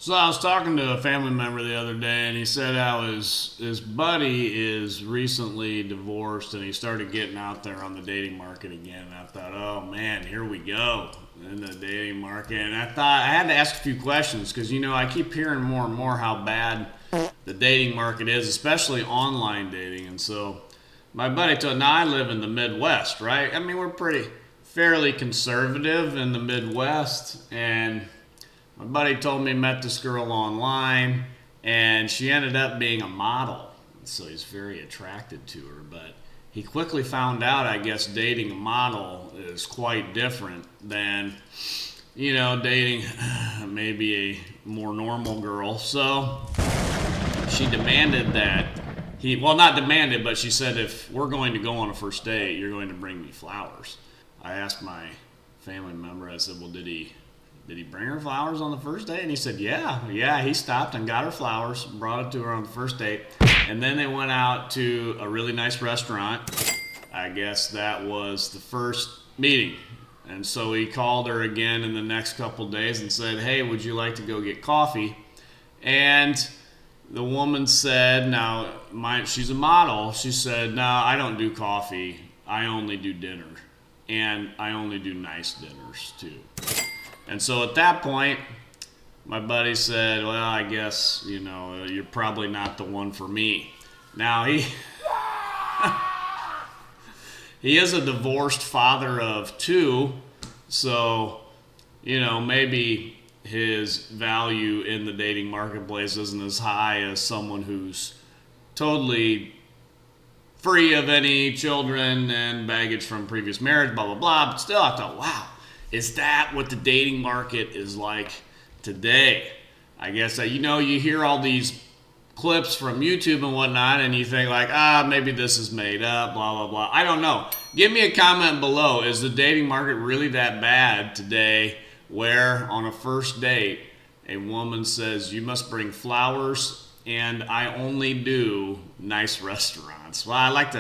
So I was talking to a family member the other day, and he said how his buddy is recently divorced, and he started getting out there on the dating market again. And I thought, oh man, here we go in the dating market. And I thought I had to ask a few questions because I keep hearing more and more how bad the dating market is, especially online dating. And so my buddy told, now I live in the Midwest, right? I mean, we're pretty fairly conservative in the Midwest, and my buddy told me he met this girl online, and she ended up being a model. So he's very attracted to her. But he quickly found out, I guess, dating a model is quite different than, dating maybe a more normal girl. So she demanded that well, not demanded, but she said, if we're going to go on a first date, you're going to bring me flowers. I asked my family member, I said, well, did he bring her flowers on the first date? And he said, yeah, he stopped and got her flowers, brought it to her on the first date. And then they went out to a really nice restaurant. I guess that was the first meeting. And so he called her again in the next couple days and said, hey, would you like to go get coffee? And the woman said, she's a model. She said, no, I don't do coffee. I only do dinner. And I only do nice dinners too. And so at that point, my buddy said, well, I guess, you're probably not the one for me. Now, he is a divorced father of two, so, maybe his value in the dating marketplace isn't as high as someone who's totally free of any children and baggage from previous marriage, blah, blah, blah. But still, I thought, wow. Is that what the dating market is like today? I guess that, you hear all these clips from YouTube and whatnot, and you think like, maybe this is made up, blah, blah, blah. I don't know. Give me a comment below. Is the dating market really that bad today where on a first date, a woman says, you must bring flowers and I only do nice restaurants? Well, I like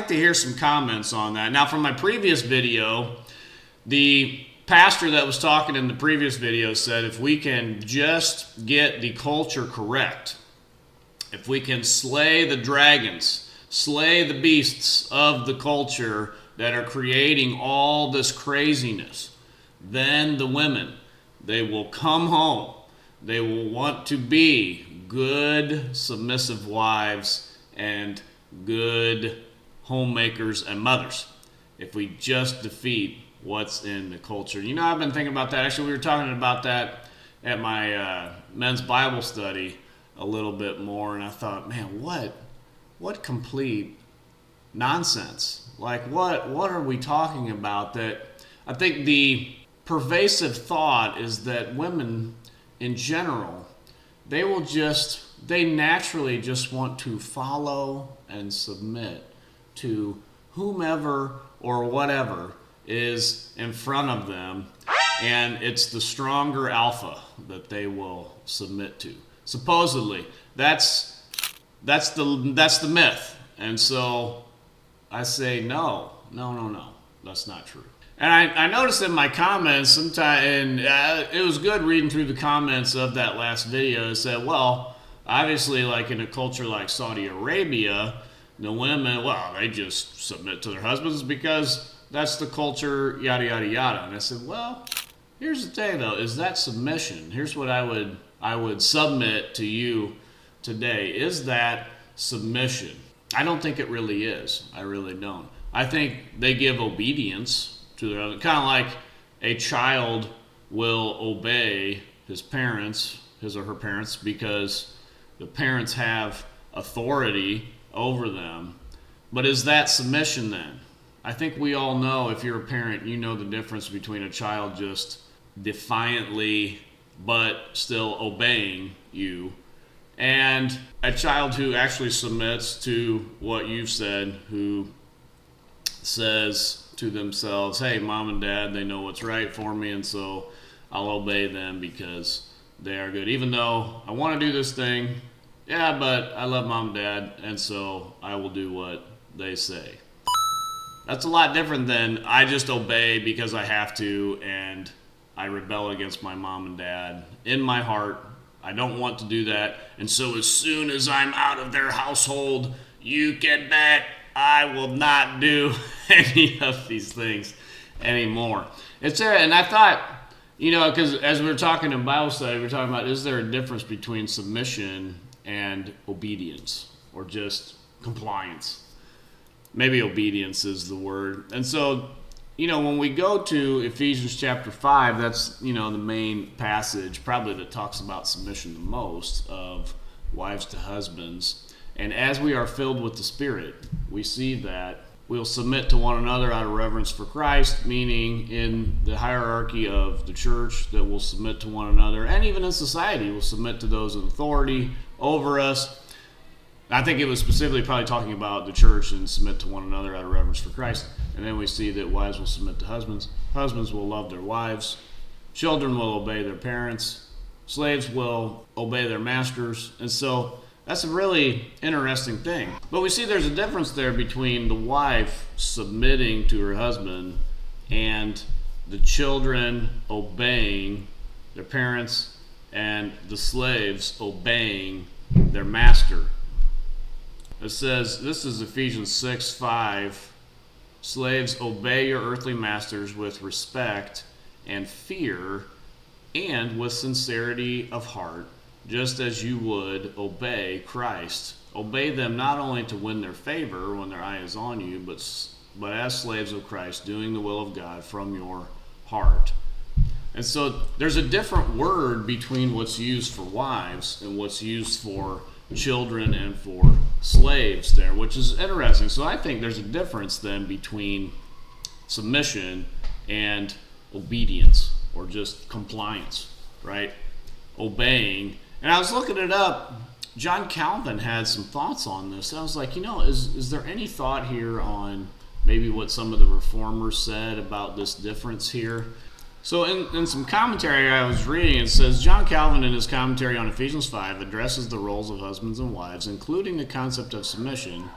to hear some comments on that. Now, from my previous video, the pastor that was talking in the previous video said if we can just get the culture correct, if we can slay the dragons, slay the beasts of the culture that are creating all this craziness, then the women, they will come home. They will want to be good, submissive wives and good homemakers and mothers. If we just defeat what's in the culture. I've been thinking about that. Actually, we were talking about that at my men's Bible study a little bit more, and I thought, man, what complete nonsense. Like, what are we talking about? That I think the pervasive thought is that women in general, they naturally just want to follow and submit to whomever or whatever is in front of them, and it's the stronger alpha that they will submit to. Supposedly, that's the myth. And so I say no, that's not true. And I noticed in my comments sometimes, and it was good reading through the comments of that last video. It said, well, obviously, like in a culture like Saudi Arabia, the women, they just submit to their husbands because that's the culture, yada, yada, yada. And I said, well, here's the thing, though. Is that submission? Here's what I would submit to you today. Is that submission? I don't think it really is. I really don't. I think they give obedience to their other, kind of like a child will obey his parents, his or her parents, because the parents have authority over them. But is that submission then? I think we all know, if you're a parent, you know the difference between a child just defiantly but still obeying you and a child who actually submits to what you've said, who says to themselves, hey, mom and dad, they know what's right for me, and so I'll obey them because they are good. Even though I want to do this thing, but I love mom and dad, and so I will do what they say. That's a lot different than I just obey because I have to, and I rebel against my mom and dad. In my heart, I don't want to do that. And so as soon as I'm out of their household, you can bet I will not do any of these things anymore. It's there, and I thought, because as we were talking in Bible study, we were talking about, is there a difference between submission and obedience, or just compliance? Maybe obedience is the word. And so, when we go to Ephesians chapter 5, that's, the main passage probably that talks about submission the most, of wives to husbands. And as we are filled with the Spirit, we see that we'll submit to one another out of reverence for Christ, meaning in the hierarchy of the church that we'll submit to one another, and even in society we'll submit to those in authority over us. I think it was specifically probably talking about the church and submit to one another out of reverence for Christ. And then we see that wives will submit to husbands. Husbands will love their wives. Children will obey their parents. Slaves will obey their masters. And so that's a really interesting thing. But we see there's a difference there between the wife submitting to her husband and the children obeying their parents and the slaves obeying their master. It says, this is Ephesians 6:5, slaves, obey your earthly masters with respect and fear and with sincerity of heart, just as you would obey Christ. Obey them not only to win their favor when their eye is on you, but as slaves of Christ, doing the will of God from your heart. And so there's a different word between what's used for wives and what's used for children and for slaves there, which is interesting. So I think there's a difference then between submission and obedience, or just compliance, right? Obeying. And I was looking it up. John Calvin had some thoughts on this. I was like, is there any thought here on maybe what some of the reformers said about this difference here? So in some commentary I was reading, it says, John Calvin in his commentary on Ephesians 5 addresses the roles of husbands and wives, including the concept of submission.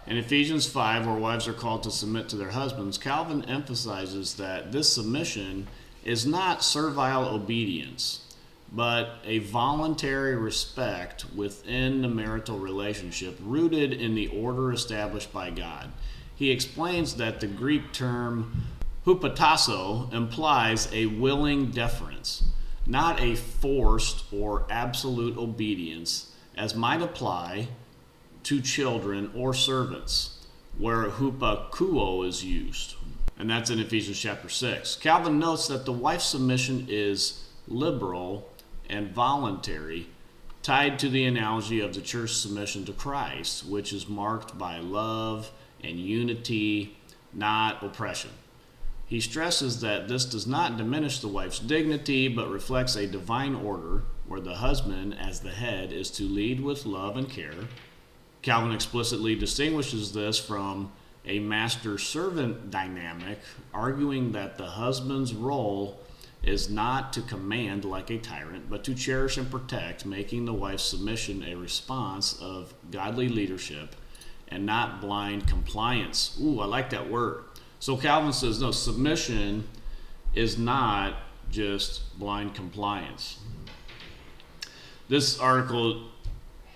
In Ephesians 5, where wives are called to submit to their husbands, Calvin emphasizes that this submission is not servile obedience, but a voluntary respect within the marital relationship rooted in the order established by God. He explains that the Greek term hupotasso implies a willing deference, not a forced or absolute obedience, as might apply to children or servants, where hupakuo is used. And that's in Ephesians chapter 6. Calvin notes that the wife's submission is liberal and voluntary, tied to the analogy of the church submission to Christ, which is marked by love and unity, not oppression. He stresses that this does not diminish the wife's dignity, but reflects a divine order where the husband, as the head, is to lead with love and care. Calvin explicitly distinguishes this from a master-servant dynamic, arguing that the husband's role is not to command like a tyrant, but to cherish and protect, making the wife's submission a response of godly leadership and not blind compliance. Ooh, I like that word. So Calvin says, no, submission is not just blind compliance. This article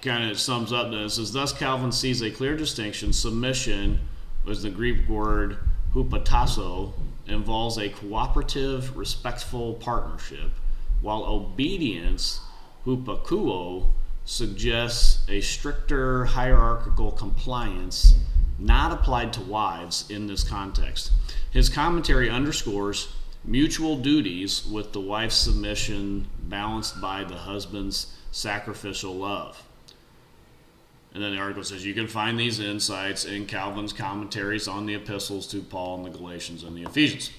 kind of sums up this. It says, thus Calvin sees a clear distinction. Submission, was the Greek word hupotasso, involves a cooperative, respectful partnership, while obedience, hupakuo, suggests a stricter hierarchical compliance not applied to wives in this context. His commentary underscores mutual duties with the wife's submission balanced by the husband's sacrificial love. And then the article says you can find these insights in Calvin's commentaries on the epistles to Paul and the Galatians and the Ephesians.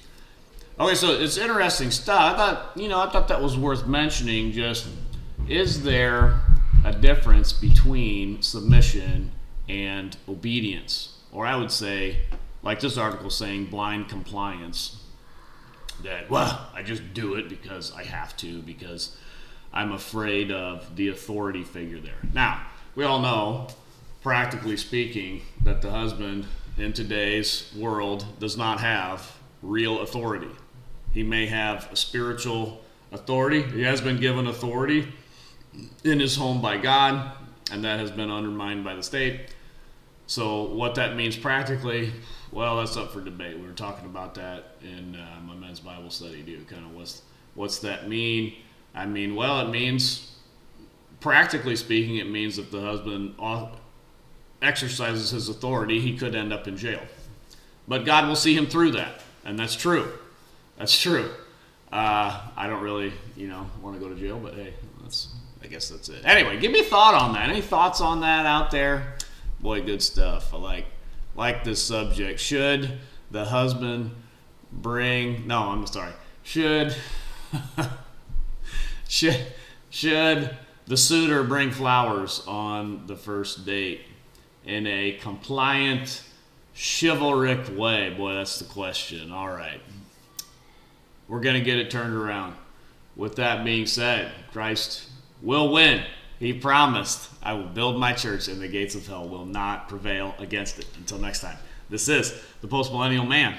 Okay, so it's interesting stuff. I thought that was worth mentioning. Just, is there a difference between submission and obedience? Or I would say, like this article saying, blind compliance. That, well, I just do it because I have to, because I'm afraid of the authority figure there. Now, we all know, practically speaking, that the husband in today's world does not have real authority. He may have a spiritual authority. He has been given authority in his home by God, and that has been undermined by the state. So what that means practically, well, that's up for debate. We were talking about that in my men's Bible study too. Kind of what's that mean? I mean, well, it means, practically speaking, it means if the husband exercises his authority, he could end up in jail. But God will see him through that, and that's true. That's true. I don't really, want to go to jail, but hey, I guess that's it. Anyway, give me a thought on that. Any thoughts on that out there? Boy, good stuff. I like this subject. Should the husband bring? No, I'm sorry. Should the suitor bring flowers on the first date in a compliant, chivalric way? Boy, that's the question. All right. We're going to get it turned around. With that being said, Christ will win. He promised, I will build my church and the gates of hell will not prevail against it. Until next time, this is the PostMillennial Man.